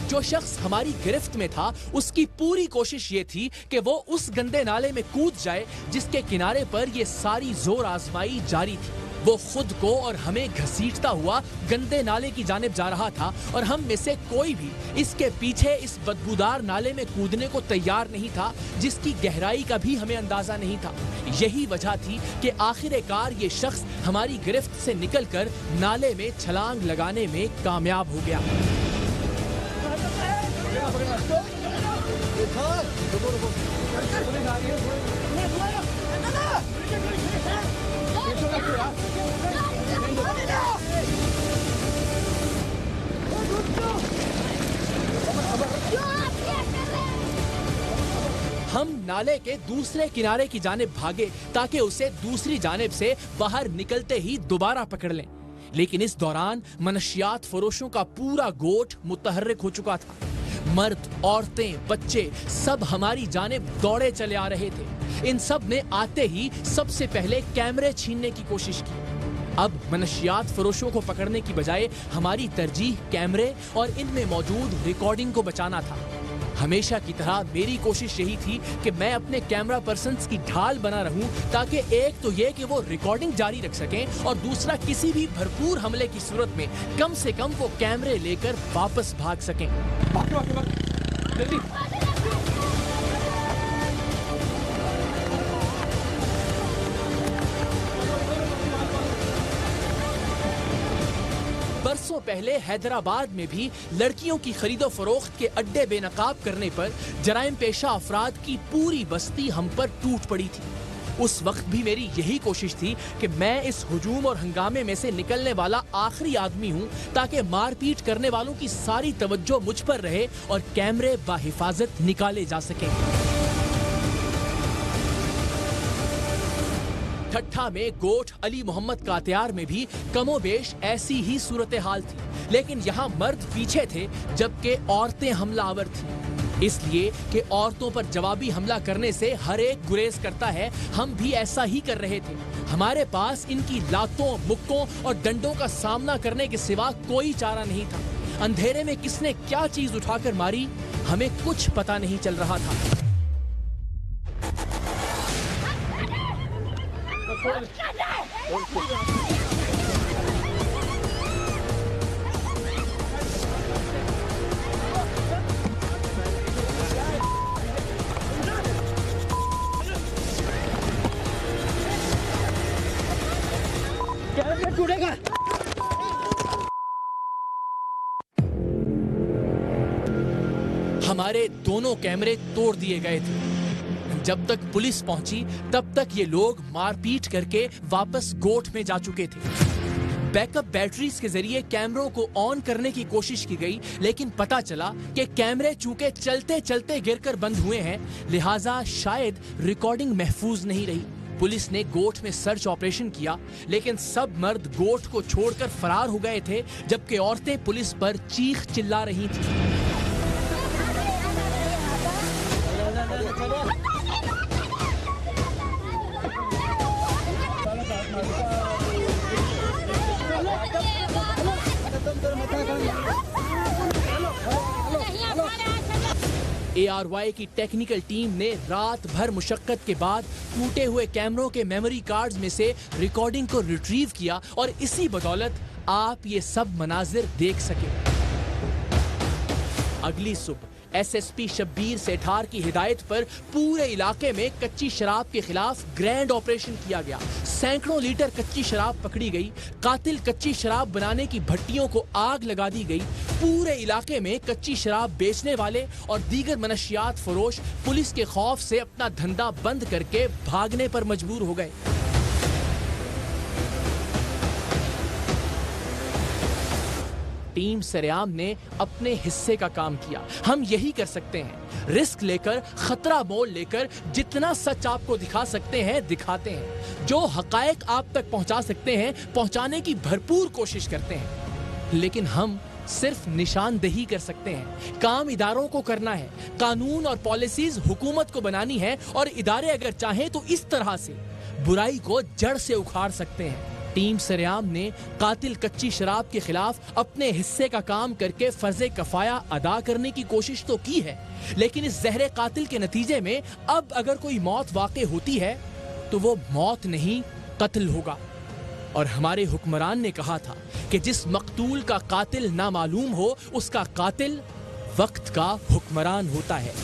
जो शख्स हमारी गिरफ्त में था उसकी पूरी कोशिश ये थी कि वो उस गंदे नाले में कूद जाए जिसके किनारे पर ये सारी जोर आजमाई जारी थी। वो खुद को और हमें घसीटता हुआ गंदे नाले की जानिब जा रहा था और हम में से कोई भी इसके पीछे इस बदबूदार नाले में कूदने को तैयार नहीं था जिसकी गहराई का भी हमें अंदाजा नहीं था। यही वजह थी कि आखिरकार ये शख्स हमारी गिरफ्त से निकलकर नाले में छलांग लगाने में कामयाब हो गया। हम नाले के दूसरे किनारे की जानिब भागे ताकि उसे दूसरी जानिब से बाहर निकलते ही दोबारा पकड़ लें, लेकिन इस दौरान मनशियात फरोशों का पूरा गोठ मुतहर्रिक हो चुका था। मर्द, औरतें, बच्चे सब हमारी जानिब दौड़े चले आ रहे थे। इन सब ने आते ही सबसे पहले कैमरे छीनने की कोशिश की। अब मनशियात फरोशों को पकड़ने की बजाय हमारी तरजीह कैमरे और इनमें मौजूद रिकॉर्डिंग को बचाना था। हमेशा की तरह मेरी कोशिश यही थी कि मैं अपने कैमरा पर्सन्स की ढाल बना रहूं ताकि एक तो ये कि वो रिकॉर्डिंग जारी रख सकें और दूसरा किसी भी भरपूर हमले की सूरत में कम से कम वो कैमरे लेकर वापस भाग सकें। जल्दी। बरसों पहले हैदराबाद में भी लड़कियों की खरीदो फरोख्त के अड्डे बेनकाब करने पर जराइम पेशा अफराद की पूरी बस्ती हम पर टूट पड़ी थी। उस वक्त भी मेरी यही कोशिश थी कि मैं इस हुजूम और हंगामे में से निकलने वाला आखिरी आदमी हूं ताकि मारपीट करने वालों की सारी तवज्जो मुझ पर रहे और कैमरे बाहिफाजत निकाले जा सके। ठट्ठा में गोठ अली मोहम्मद कातियार में भी कमोबेश ऐसी ही सूरत हाल थी, लेकिन यहाँ मर्द पीछे थे जबकि औरतें हमलावर थीं। इसलिए कि औरतों पर जवाबी हमला करने से हर एक गुरेज करता है, हम भी ऐसा ही कर रहे थे। हमारे पास इनकी लातों, मुक्कों और डंडों का सामना करने के सिवा कोई चारा नहीं था। अंधेरे में किसने क्या चीज उठाकर मारी हमें कुछ पता नहीं चल रहा था। हमारे दोनों कैमरे तोड़ दिए गए थे। जब तक पुलिस पहुंची तब तक ये लोग मारपीट करके वापस गोठ में जा चुके थे। बैकअप बैटरीज के जरिए कैमरों को ऑन करने की कोशिश की गई, लेकिन पता चला कि कैमरे चूंकि चलते चलते गिरकर बंद हुए हैं, लिहाजा शायद रिकॉर्डिंग महफूज नहीं रही। पुलिस ने गोठ में सर्च ऑपरेशन किया, लेकिन सब मर्द गोठ को छोड़कर फरार हो गए थे, जबकि औरतें पुलिस पर चीख चिल्ला रही थीं। ARY की टेक्निकल टीम ने रात भर मुशक्कत के बाद टूटे हुए कैमरों के मेमोरी कार्ड्स में से रिकॉर्डिंग को रिट्रीव किया और इसी बदौलत आप ये सब मनाजिर देख सके। अगली सुबह SSP शब्बीर सेठार की हिदायत पर पूरे इलाके में कच्ची शराब के खिलाफ ग्रैंड ऑपरेशन किया गया। सैकड़ों लीटर कच्ची शराब पकड़ी गई। कातिल कच्ची शराब बनाने की भट्टियों को आग लगा दी गई। पूरे इलाके में कच्ची शराब बेचने वाले और दीगर मनशियात फरोश पुलिस के खौफ से अपना धंधा बंद करके भागने पर मजबूर हो गए। टीम सरेआम ने अपने हिस्से का काम किया। हम यही कर सकते हैं, रिस्क लेकर, खतरा मोल लेकर जितना सच आपको दिखा सकते हैं दिखाते हैं। जो हकायक आप तक पहुंचा सकते हैं पहुंचाने की भरपूर कोशिश करते हैं। लेकिन हम सिर्फ निशानदेही कर सकते हैं। काम इदारों को करना है, कानून और पॉलिसीज हुकूमत को बनानी है और इदारे अगर चाहें तो इस तरह से बुराई को जड़ से उखाड़ सकते हैं। टीम सरेआम ने कातिल कच्ची शराब के खिलाफ अपने हिस्से का काम करके फर्जे कफाया अदा करने की कोशिश तो की है, लेकिन इस जहरे कातिल के नतीजे में अब अगर कोई मौत वाक़ई होती है तो वो मौत नहीं कत्ल होगा। और हमारे हुक्मरान ने कहा था कि जिस मकतूल का कातिल ना मालूम हो उसका कातिल वक्त का हुक्मरान होता है।